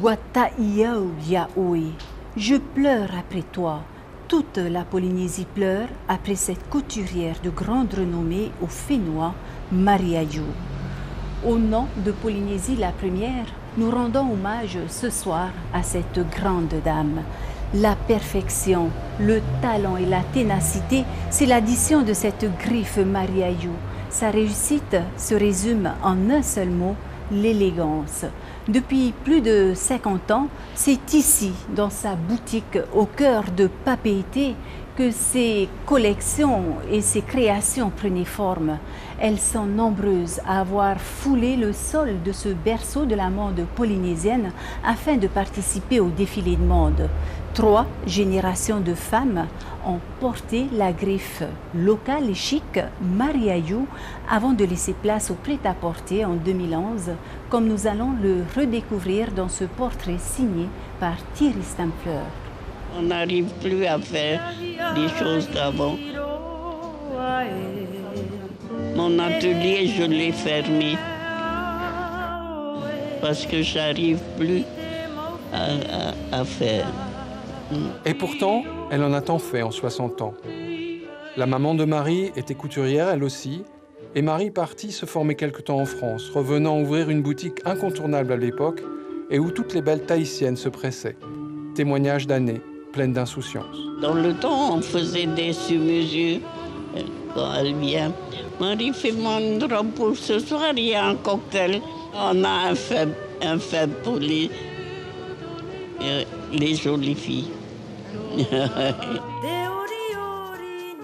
Wata'iau Yaoi, je pleure après toi. Toute la Polynésie pleure après cette couturière de grande renommée au Fénois, Mariayu. Au nom de Polynésie la première, nous rendons hommage ce soir à cette grande dame. La perfection, le talent et la ténacité, c'est l'addition de cette griffe Mariayu. Sa réussite se résume en un seul mot, l'élégance. Depuis plus de 50 ans, c'est ici, dans sa boutique au cœur de Papeete, que ses collections et ses créations prenaient forme. Elles sont nombreuses à avoir foulé le sol de ce berceau de la mode polynésienne afin de participer au défilé de mode. 3 générations de femmes ont porté la griffe locale et chic Mariayu avant de laisser place au prêt-à-porter en 2011, comme nous allons le redécouvrir dans ce portrait signé par Thierry Stampfler. On n'arrive plus à faire des choses d'avant. Mon atelier, je l'ai fermé parce que j'arrive plus à faire. Et pourtant, elle en a tant fait en 60 ans. La maman de Marie était couturière, elle aussi, et Marie partit se former quelque temps en France, revenant ouvrir une boutique incontournable à l'époque et où toutes les belles tahitiennes se pressaient. Témoignage d'années pleines d'insouciance. Dans le temps, on faisait des sur-mesures quand elle vient. Marie, fais-moi une robe pour ce soir, il y a un cocktail. On a un faible pour les jolies filles.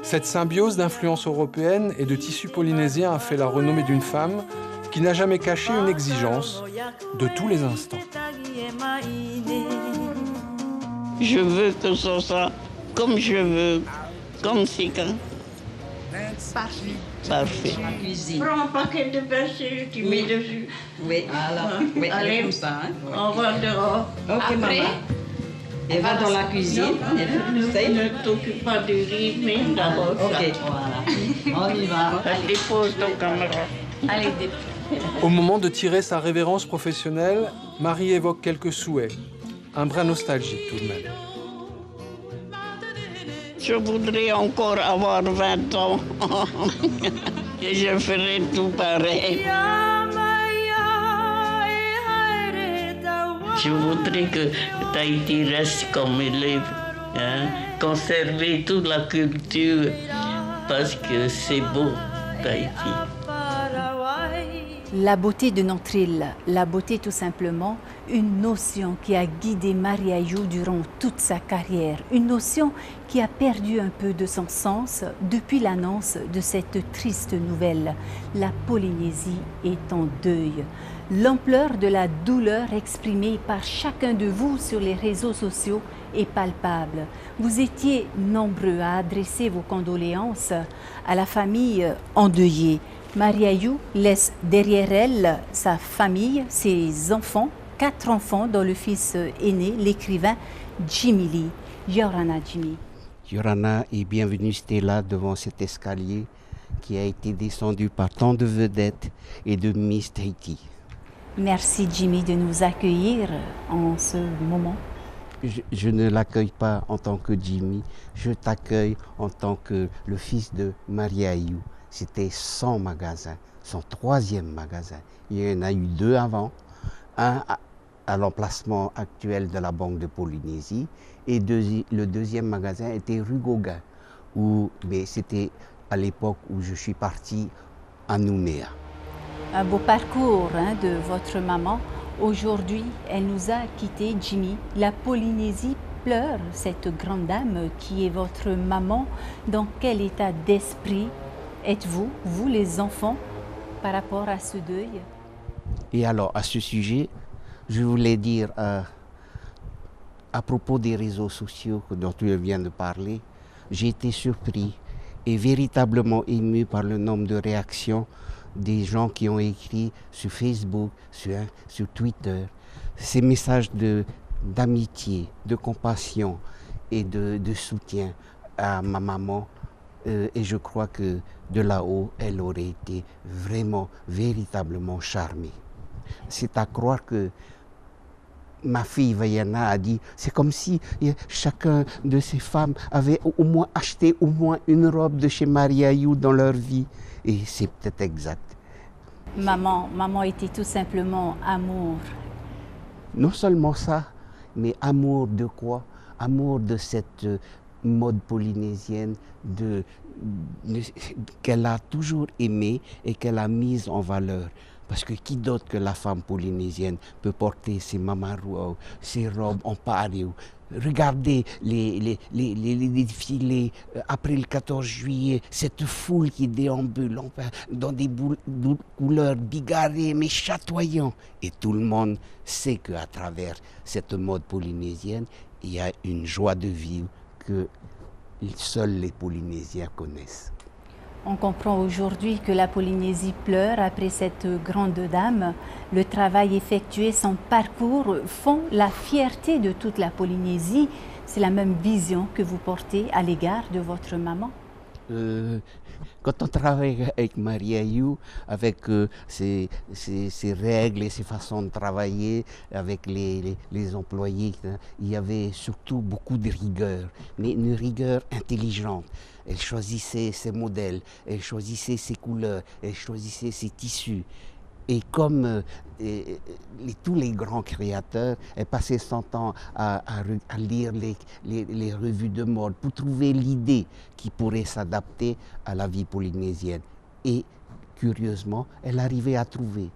Cette symbiose d'influences européennes et de tissus polynésiens a fait la renommée d'une femme qui n'a jamais caché une exigence de tous les instants. Je veux que ce soit comme je veux, comme c'est quand. Parfait. Prends un paquet de persil, tu mets dessus. Oui, alors, oui, allez, comme ça. Hein. On va dehors. Ok, après, maman. Elle va dans la cuisine. Ne t'occupe pas du riz, mais d'abord ça. Ok, voilà. On y va. Dépose ton caméra. Allez, Au moment de tirer sa révérence professionnelle, Marie évoque quelques souhaits, un brin nostalgique tout de même. Je voudrais encore avoir 20 ans et je ferai tout pareil. Je voudrais que Tahiti reste comme il est, hein? Conserver toute la culture parce que c'est beau, Tahiti. La beauté de notre île, la beauté tout simplement, une notion qui a guidé Mariayu durant toute sa carrière, une notion qui a perdu un peu de son sens depuis l'annonce de cette triste nouvelle. La Polynésie est en deuil. L'ampleur de la douleur exprimée par chacun de vous sur les réseaux sociaux est palpable. Vous étiez nombreux à adresser vos condoléances à la famille endeuillée. Mariayu laisse derrière elle sa famille, ses enfants, 4 enfants, dont le fils aîné, l'écrivain Jimmy Lee. Yorana Jimmy. Yorana et bienvenue Stella devant cet escalier qui a été descendu par tant de vedettes et de Miss Tahiti. Merci Jimmy de nous accueillir en ce moment. Je ne l'accueille pas en tant que Jimmy, je t'accueille en tant que le fils de Mariayu. C'était son magasin, son 3e magasin. Il y en a eu 2 avant, un à l'emplacement actuel de la Banque de Polynésie et le 2e magasin était rue Gauguin, mais c'était à l'époque où je suis parti à Nouméa. Un beau parcours de votre maman. Aujourd'hui, elle nous a quittés, Jimmy. La Polynésie pleure, cette grande dame qui est votre maman. Dans quel état d'esprit êtes-vous, vous les enfants, par rapport à ce deuil? Et alors, à ce sujet, je voulais dire, à propos des réseaux sociaux dont tu viens de parler, j'ai été surpris et véritablement ému par le nombre de réactions des gens qui ont écrit sur Facebook, sur Twitter, ces messages d'amitié, de compassion et de soutien à ma maman. Et je crois que de là-haut, elle aurait été vraiment, véritablement charmée. C'est à croire que ma fille Vaiana a dit, c'est comme si chacun de ces femmes avait au moins acheté au moins une robe de chez Maria You dans leur vie. Et c'est peut-être exact. Maman était tout simplement amour. Non seulement ça, mais amour de quoi? Amour de cette mode polynésienne qu'elle a toujours aimée et qu'elle a mise en valeur. Parce que qui d'autre que la femme polynésienne peut porter ses mamarouas, ses robes en pario? Regardez les défilés après le 14 juillet, cette foule qui déambule dans des couleurs bigarrées mais chatoyantes. Et tout le monde sait qu'à travers cette mode polynésienne, il y a une joie de vivre que seuls les Polynésiens connaissent. On comprend aujourd'hui que la Polynésie pleure après cette grande dame. Le travail effectué, son parcours font la fierté de toute la Polynésie. C'est la même vision que vous portez à l'égard de votre maman? Quand on travaille avec Maria You, avec ses règles et ses façons de travailler, avec les employés, il y avait surtout beaucoup de rigueur, mais une rigueur intelligente. Elle choisissait ses modèles, elle choisissait ses couleurs, elle choisissait ses tissus. Et comme tous les grands créateurs, elle passait son temps à lire les revues de mode pour trouver l'idée qui pourrait s'adapter à la vie polynésienne. Et curieusement, elle arrivait à trouver.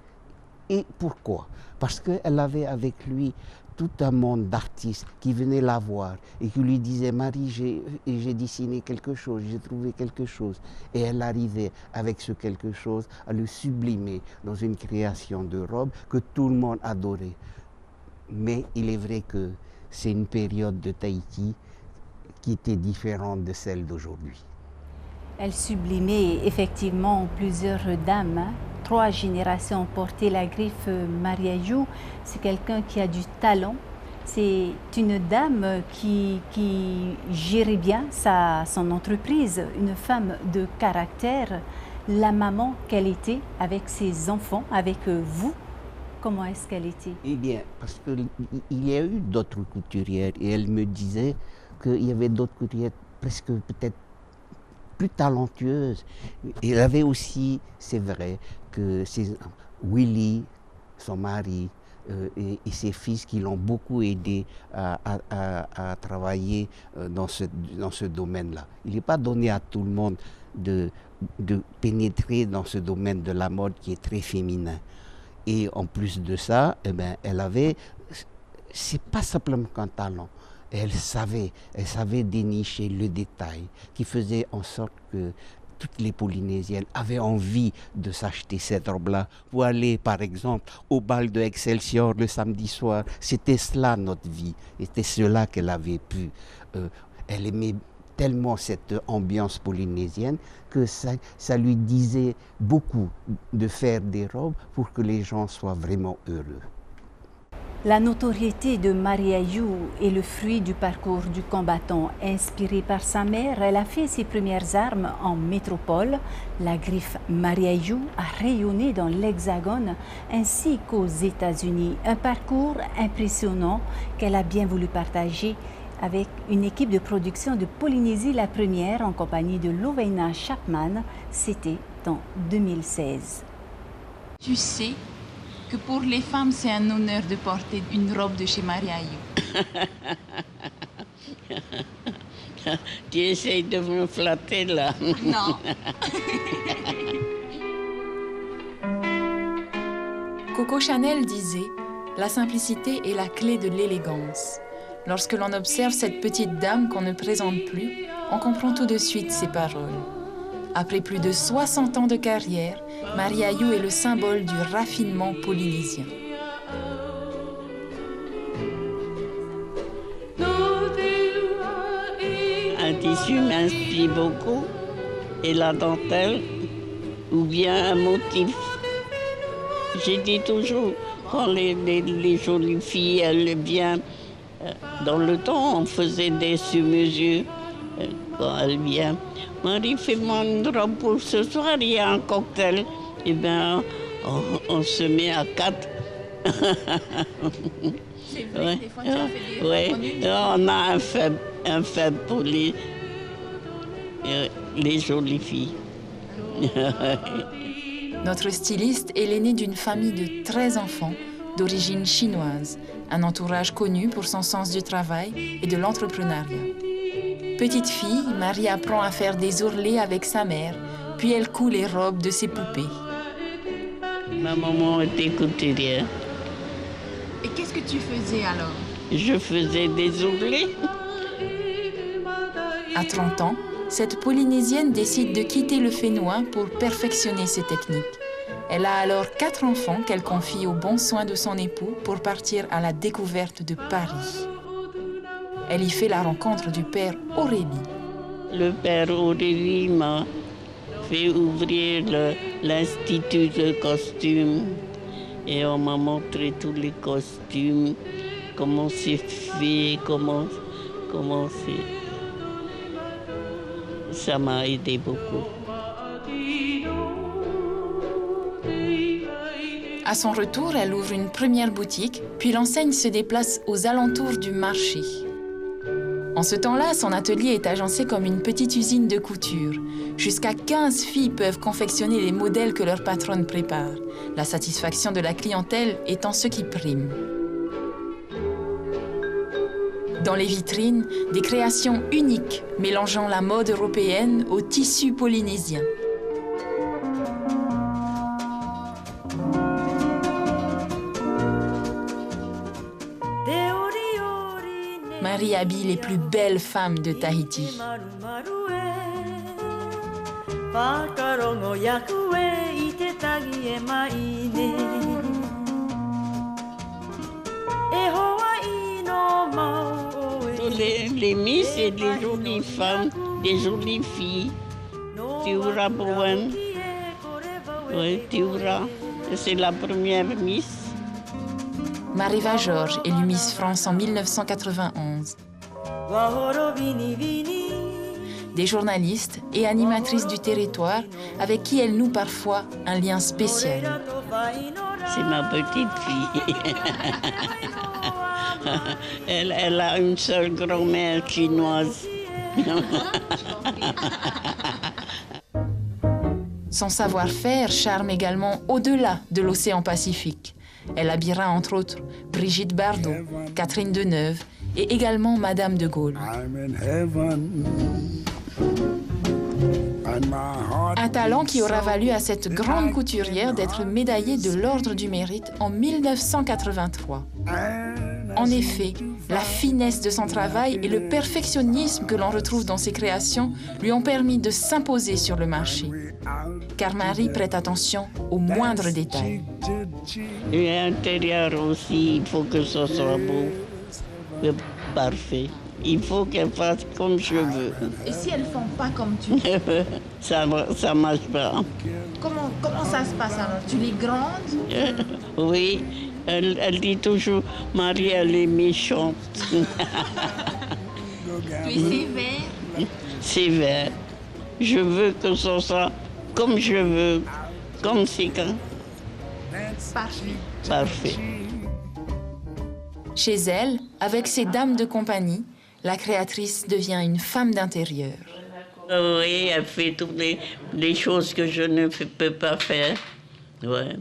Et pourquoi? Parce qu'elle avait avec lui tout un monde d'artistes qui venaient la voir et qui lui disaient « Marie, j'ai dessiné quelque chose, j'ai trouvé quelque chose ». Et elle arrivait avec ce quelque chose à le sublimer dans une création de robe que tout le monde adorait. Mais il est vrai que c'est une période de Tahiti qui était différente de celle d'aujourd'hui. Elle sublimait effectivement plusieurs dames. 3 générations ont porté la griffe Maria You. C'est quelqu'un qui a du talent. C'est une dame qui gérait bien son entreprise, une femme de caractère. La maman qu'elle était avec ses enfants, avec vous, comment est-ce qu'elle était? Eh bien, parce qu'il y a eu d'autres couturières et elle me disait qu'il y avait d'autres couturières presque peut-être plus talentueuse. Et elle avait aussi, c'est vrai, que Willy, son mari, et ses fils qui l'ont beaucoup aidé à travailler dans ce domaine-là. Il n'est pas donné à tout le monde de pénétrer dans ce domaine de la mode qui est très féminin. Et en plus de ça, eh ben, elle avait, c'est pas simplement qu'un talent. Elle savait dénicher le détail qui faisait en sorte que toutes les Polynésiennes avaient envie de s'acheter cette robe-là pour aller, par exemple, au bal de Excelsior le samedi soir. C'était cela notre vie, c'était cela qu'elle avait pu. Elle aimait tellement cette ambiance polynésienne que ça lui disait beaucoup de faire des robes pour que les gens soient vraiment heureux. La notoriété de Maria You est le fruit du parcours du combattant. Inspirée par sa mère, elle a fait ses premières armes en métropole. La griffe Maria You a rayonné dans l'Hexagone ainsi qu'aux États-Unis. Un parcours impressionnant qu'elle a bien voulu partager avec une équipe de production de Polynésie, la première en compagnie de Loveina Chapman. C'était en 2016. Tu sais que pour les femmes, c'est un honneur de porter une robe de chez Maria You. Tu essayes de me flatter là. Non. Coco Chanel disait « La simplicité est la clé de l'élégance ». Lorsque l'on observe cette petite dame qu'on ne présente plus, on comprend tout de suite ses paroles. Après plus de 60 ans de carrière, Maria You est le symbole du raffinement polynésien. Un tissu m'inspire beaucoup, et la dentelle, ou bien un motif. J'ai dit toujours, quand les jolies filles, elles viennent, dans le temps, on faisait des sur-mesures. Quand elle vient, Marie, fais-moi une robe pour ce soir, il y a un cocktail. Eh bien, on se met à 4. C'est vrai, Ouais. des fois tu as fait des Ouais. reconnues. On a un faible pour les jolies filles. Notre styliste est l'aîné d'une famille de 13 enfants d'origine chinoise, un entourage connu pour son sens du travail et de l'entrepreneuriat. Petite fille, Marie apprend à faire des ourlets avec sa mère, puis elle coud les robes de ses poupées. Ma maman était couturière. Et qu'est-ce que tu faisais alors? Je faisais des ourlets. À 30 ans, cette Polynésienne décide de quitter le Fénois pour perfectionner ses techniques. Elle a alors 4 enfants qu'elle confie aux bons soins de son époux pour partir à la découverte de Paris. Elle y fait la rencontre du père Aurélie. Le père Aurélie m'a fait ouvrir l'institut de costumes et on m'a montré tous les costumes, comment c'est fait, comment c'est. Ça m'a aidé beaucoup. À son retour, elle ouvre une première boutique, puis l'enseigne se déplace aux alentours du marché. En ce temps-là, son atelier est agencé comme une petite usine de couture. Jusqu'à 15 filles peuvent confectionner les modèles que leur patronne prépare. La satisfaction de la clientèle étant ce qui prime. Dans les vitrines, des créations uniques mélangeant la mode européenne au tissu polynésien. Marie habille les plus belles femmes de Tahiti. Les Miss et des jolies femmes, des jolies filles. Tiura Bowen. Oui, Tiura. C'est la première Miss. Mariva Georges élue Miss France en 1991. Des journalistes et animatrices du territoire avec qui elle noue parfois un lien spécial. C'est ma petite fille. Elle a une seule grand-mère chinoise. Son savoir-faire charme également au-delà de l'océan Pacifique. Elle habillera entre autres Brigitte Bardot, Catherine Deneuve et également Madame de Gaulle. Un talent qui aura valu à cette grande couturière d'être médaillée de l'Ordre du Mérite en 1983. En effet, la finesse de son travail et le perfectionnisme que l'on retrouve dans ses créations lui ont permis de s'imposer sur le marché. Car Marie prête attention aux moindres détails. Et l'intérieur aussi, il faut que ce soit beau, parfait. Il faut qu'elle fasse comme je veux. Et si elles ne font pas comme tu veux? Ça marche pas. Comment ça se passe alors? Tu les grondes? Oui, elle dit toujours, Marie, elle est méchante. Tu es sévère? Sévère. Je veux que ce soit comme je veux, comme c'est quand. Parfait. Parfait. Chez elle, avec ses dames de compagnie, la créatrice devient une femme d'intérieur. Oui, elle fait toutes les choses que je ne peux pas faire. Ouais.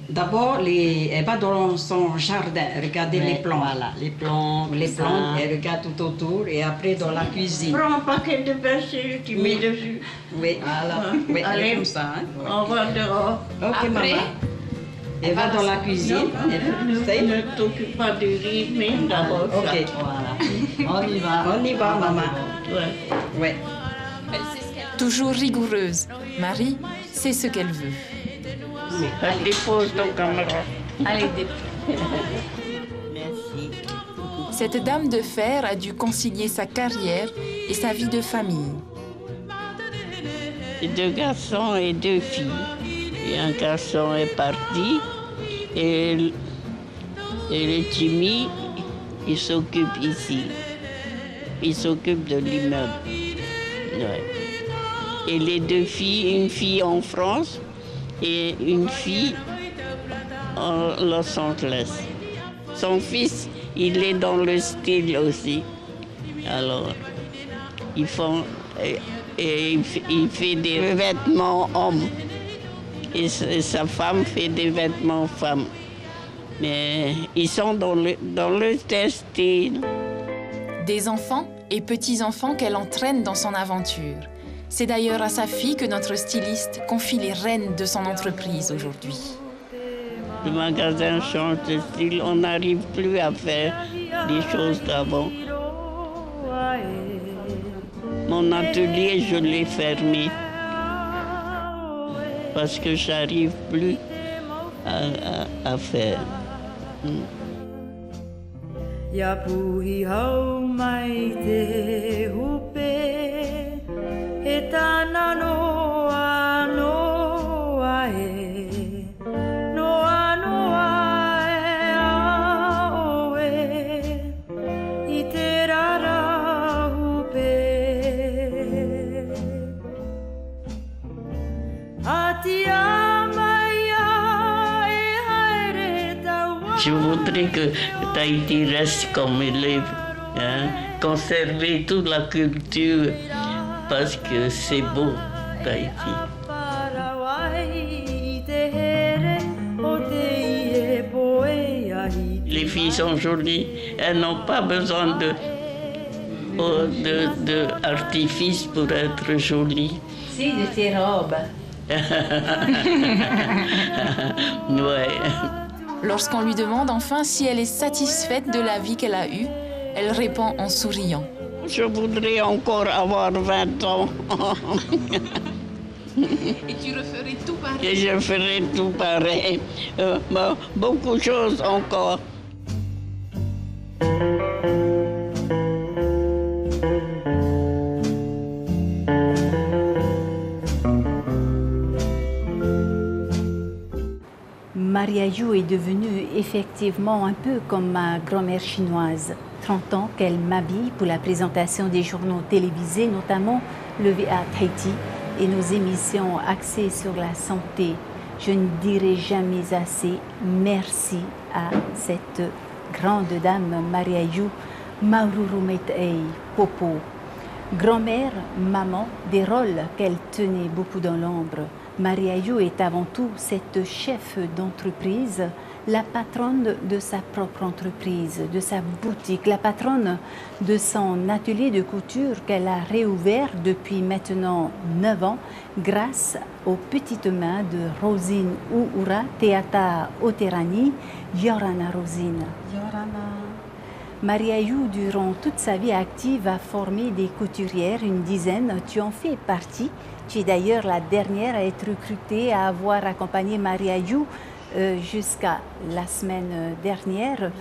D'abord, elle va dans son jardin, regarder les plantes. Voilà, les plantes, elle regarde tout autour et après dans la cuisine. Prends un paquet de persil, tu mets dessus. Oui, voilà. Oui, Allez, comme ça. Hein. On va dehors. Ok, Après, maman. Elle va dans la cuisine. Ne t'occupe pas du riz, mais d'abord ça. Ok, voilà. On y va. On y va, maman. Ouais. Ouais. toujours rigoureuse, Marie sait ce qu'elle veut. Elle dépose ton caméra. Allez, Merci. cette dame de fer a dû concilier sa carrière et sa vie de famille. 2 garçons et 2 filles. Et un garçon est parti et le Jimmy, il s'occupe ici. Il s'occupe de l'immeuble. Ouais. Et les 2 filles, une fille en France et une fille à Los Angeles. son fils, il est dans le style aussi. Alors, ils font... Et il fait des vêtements hommes. Et sa femme fait des vêtements femmes. Mais ils sont dans le textile. Des enfants et petits-enfants qu'elle entraîne dans son aventure. C'est d'ailleurs à sa fille que notre styliste confie les rênes de son entreprise aujourd'hui. Le magasin change de style, on n'arrive plus à faire des choses d'avant. Mon atelier, je l'ai fermé parce que j'arrive plus à faire. Yapuhi hau mai te hupe e tana noa noa e noa noa e a oe I te rara hupe Atia Je voudrais que Tahiti reste comme il est, hein? Conserver toute la culture, parce que c'est beau, Tahiti. Les filles sont jolies, elles n'ont pas besoin d'artifice pour être jolies. Si, de tes robes. Ouais. Lorsqu'on lui demande enfin si elle est satisfaite de la vie qu'elle a eue, elle répond en souriant. Je voudrais encore avoir 20 ans. Et tu referais tout pareil? Et je ferai tout pareil. Beaucoup de choses encore. Mariayou est devenue effectivement un peu comme ma grand-mère chinoise. 30 ans qu'elle m'habille pour la présentation des journaux télévisés, notamment le VOA Tahiti et nos émissions axées sur la santé. Je ne dirai jamais assez merci à cette grande dame Mariayou Maururumetei Popo. Grand-mère, maman, des rôles qu'elle tenait beaucoup dans l'ombre. Mariayou est avant tout cette chef d'entreprise, la patronne de sa propre entreprise, de sa boutique, la patronne de son atelier de couture qu'elle a réouvert depuis maintenant 9 ans grâce aux petites mains de Rosine Uura Teata Oterani, Yorana Rosine. Yorana. Mariayou, durant toute sa vie active, a formé des couturières, une dizaine. Tu en fais partie. Tu es d'ailleurs la dernière à être recrutée, à avoir accompagné Mariayou jusqu'à la semaine dernière.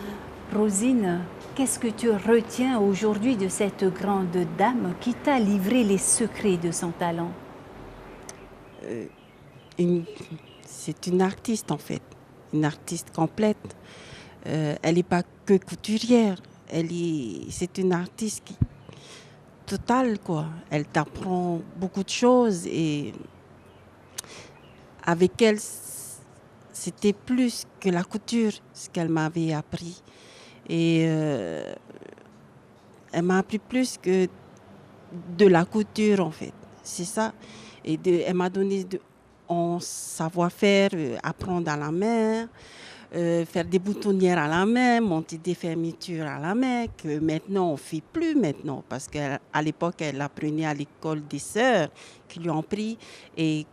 Rosine, qu'est-ce que tu retiens aujourd'hui de cette grande dame qui t'a livré les secrets de son talent? C'est une artiste en fait, une artiste complète. Elle n'est pas que couturière, c'est une artiste totale quoi. Elle t'apprend beaucoup de choses et avec elle, c'était plus que la couture, ce qu'elle m'avait appris. Et elle m'a appris plus que de la couture en fait, c'est ça. Et elle m'a donné en savoir-faire, apprendre à la main, faire des boutonnières à la main, monter des fermetures à la main, que maintenant on ne fait plus maintenant, parce qu'à l'époque elle apprenait à l'école des sœurs qui lui ont pris et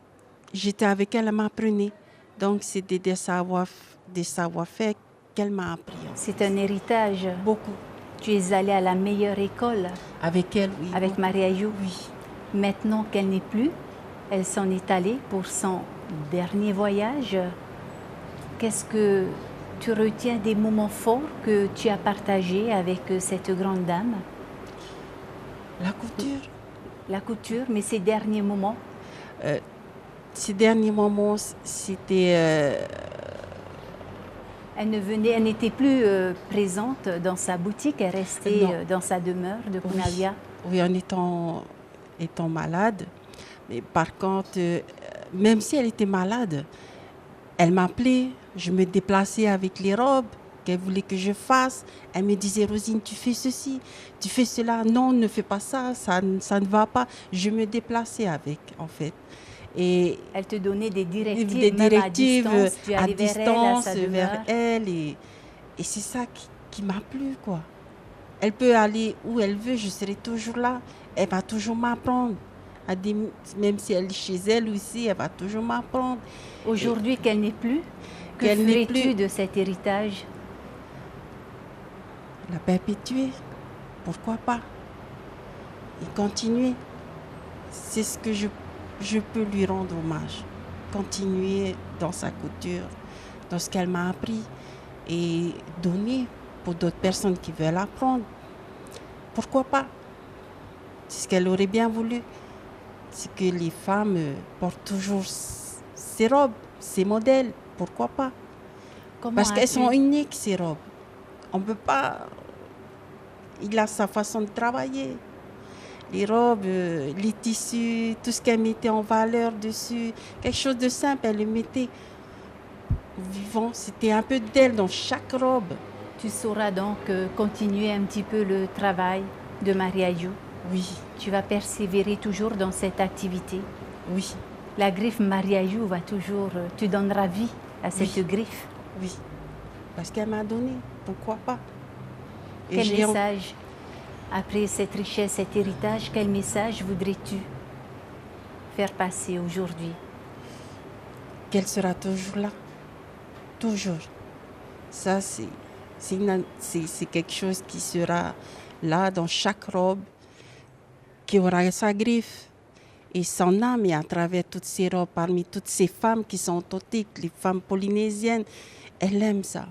j'étais avec elle, elle m'apprenait. Donc c'était des savoir-faire qu'elle m'a appris. C'est un héritage. Beaucoup. Tu es allée à la meilleure école. Avec elle, oui. Avec Mariayou. Oui. Maintenant qu'elle n'est plus, elle s'en est allée pour son dernier voyage. Qu'est-ce que tu retiens des moments forts que tu as partagés avec cette grande dame? La couture. La couture, mais ces derniers moments? Ces derniers moments, c'était... Elle n'était plus présente dans sa boutique, elle restait dans sa demeure de Punavia. Oui, en étant malade. Mais par contre, même si elle était malade, elle m'appelait, je me déplaçais avec les robes qu'elle voulait que je fasse. Elle me disait, Rosine, tu fais ceci, tu fais cela. Non, ne fais pas ça, ça ne va pas. Je me déplaçais avec, en fait. Et elle te donnait des directives, même à distance, tu allais vers elle. Et c'est ça qui m'a plu, quoi. Elle peut aller où elle veut, je serai toujours là. Elle va toujours m'apprendre. Même si elle est chez elle aussi, elle va toujours m'apprendre. Aujourd'hui qu'elle n'est plus, que ferais-tu de cet héritage? La perpétuer, pourquoi pas? Et continuer. C'est ce que je peux lui rendre hommage. Continuer dans sa couture, dans ce qu'elle m'a appris et donner pour d'autres personnes qui veulent apprendre. Pourquoi pas? C'est ce qu'elle aurait bien voulu. C'est que les femmes portent toujours ces robes, ces modèles. Pourquoi pas? Parce qu'elles sont uniques, ces robes. On ne peut pas... Il a sa façon de travailler. Les robes, les tissus, tout ce qu'elle mettait en valeur dessus. Quelque chose de simple, elle le mettait vivant. C'était un peu d'elle dans chaque robe. Tu sauras donc continuer un petit peu le travail de Marie Aïou? Oui. Tu vas persévérer toujours dans cette activité? Oui. La griffe Marie Aïou va toujours... Tu donneras vie à cette griffe? Oui. Parce qu'elle m'a donné. Pourquoi pas? Quel message, après cette richesse, cet héritage, quel message voudrais-tu faire passer aujourd'hui? Qu'elle sera toujours là. Toujours. Ça, c'est quelque chose qui sera là dans chaque robe, qui aura sa griffe et son âme, et à travers toutes ces robes, parmi toutes ces femmes qui sont authentiques, les femmes polynésiennes, elle aime ça.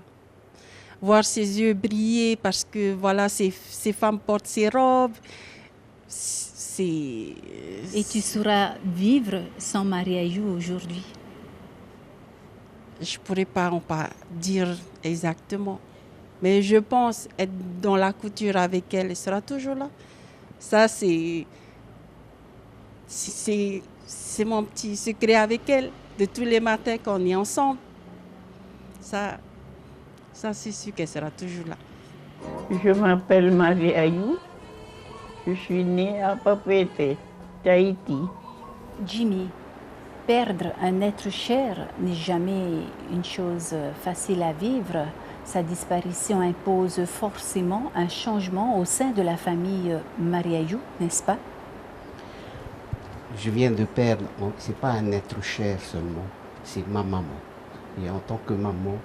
Voir ses yeux briller parce que voilà, ces femmes portent ces robes. Et tu sauras vivre sans Marie Aïou aujourd'hui? Je ne pourrais pas dire exactement. Mais je pense être dans la couture avec elle, elle sera toujours là. Ça, c'est mon petit secret avec elle, de tous les matins qu'on est ensemble. Ça c'est sûr qu'elle sera toujours là. Je m'appelle Marie Aïou. Je suis née à Papeete, Tahiti. Jimmy, perdre un être cher n'est jamais une chose facile à vivre. Sa disparition impose forcément un changement au sein de la famille Marie Aïou, n'est-ce pas? Je viens de perdre, ce n'est pas un être cher seulement, c'est ma maman. Et en tant que maman,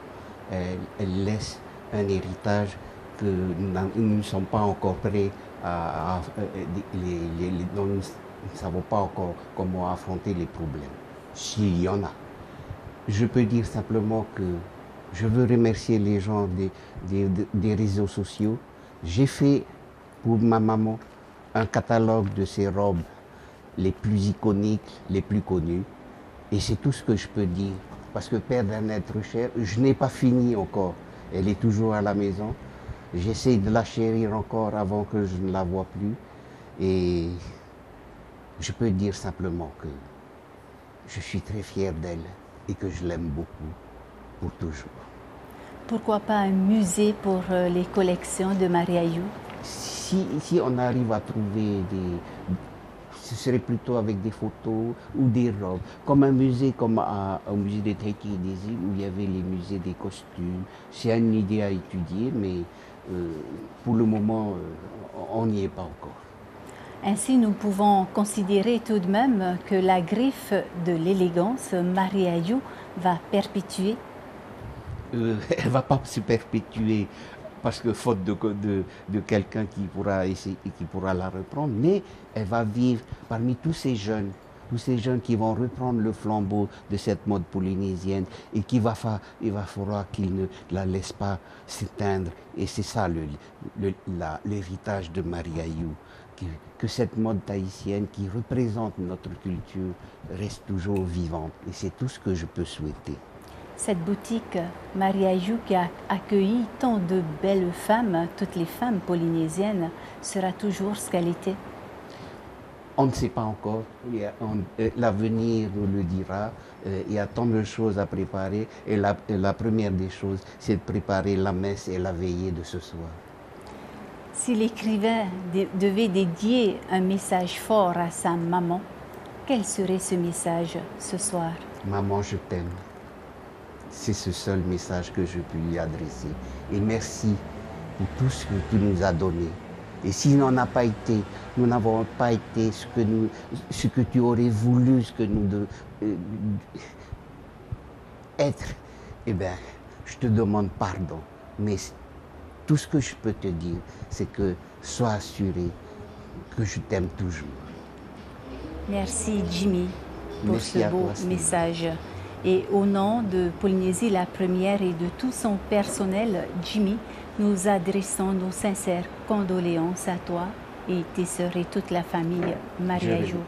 elle laisse un héritage que nous ne sommes pas encore prêts nous ne savons pas encore comment affronter les problèmes, s'il y en a. Je peux dire simplement que je veux remercier les gens des réseaux sociaux. J'ai fait pour ma maman un catalogue de ses robes les plus iconiques, les plus connues. Et c'est tout ce que je peux dire. Parce que perdre un être cher, je n'ai pas fini encore. Elle est toujours à la maison. J'essaie de la chérir encore avant que je ne la voie plus. Et je peux dire simplement que je suis très fier d'elle et que je l'aime beaucoup, pour toujours. Pourquoi pas un musée pour les collections de Marie Aïou? Si on arrive à trouver ce serait plutôt avec des photos ou des robes, comme un musée, comme au musée de Tahiti et des îles, où il y avait les musées des costumes. C'est une idée à étudier, mais pour le moment, on n'y est pas encore. Ainsi, nous pouvons considérer tout de même que la griffe de l'élégance, Marie Aïou, va perpétuer? Elle ne va pas se perpétuer parce que faute de quelqu'un qui pourra essayer et qui pourra la reprendre, mais elle va vivre parmi tous ces jeunes qui vont reprendre le flambeau de cette mode polynésienne et il va falloir qu'ils ne la laissent pas s'éteindre. Et c'est ça l'héritage de Marie Aïou, que cette mode tahitienne qui représente notre culture reste toujours vivante. Et c'est tout ce que je peux souhaiter. Cette boutique Marie Aïou qui a accueilli tant de belles femmes, toutes les femmes polynésiennes, sera toujours ce qu'elle était? On ne sait pas encore, l'avenir nous le dira. Il y a tant de choses à préparer et la première des choses, c'est de préparer la messe et la veillée de ce soir. Si l'écrivain devait dédier un message fort à sa maman, quel serait ce message ce soir? Maman, je t'aime. C'est ce seul message que je peux lui adresser. Et merci pour tout ce que tu nous as donné. Et s'il n'en a pas été, nous n'avons pas été ce que tu aurais voulu, ce que nous devons être, eh bien, je te demande pardon. Mais tout ce que je peux te dire, c'est que sois assuré que je t'aime toujours. Merci Jimmy pour Merci ce beau toi, message. Et au nom de Polynésie la Première et de tout son personnel, Jimmy, nous adressons nos sincères condoléances à toi et tes sœurs et toute la famille Mariayou.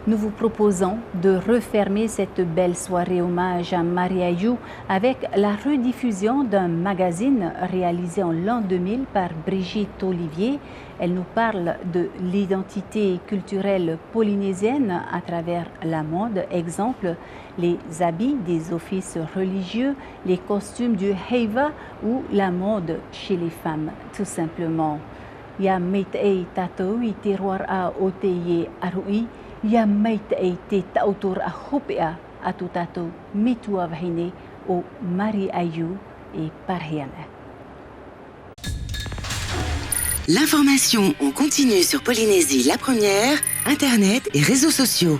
Nous vous proposons de refermer cette belle soirée hommage à Mariayou avec la rediffusion d'un magazine réalisé en l'an 2000 par Brigitte Olivier. Elle nous parle de l'identité culturelle polynésienne à travers la mode. Exemple, les habits des offices religieux, les costumes du heiva ou la mode chez les femmes, tout simplement. Ya meit e tatou I terroir a oteye arui, ya meit e te tautor a hopea a tu tatou mitu avhine o Mariayou et Parhiana. L'information en continu sur Polynésie la Première, Internet et réseaux sociaux.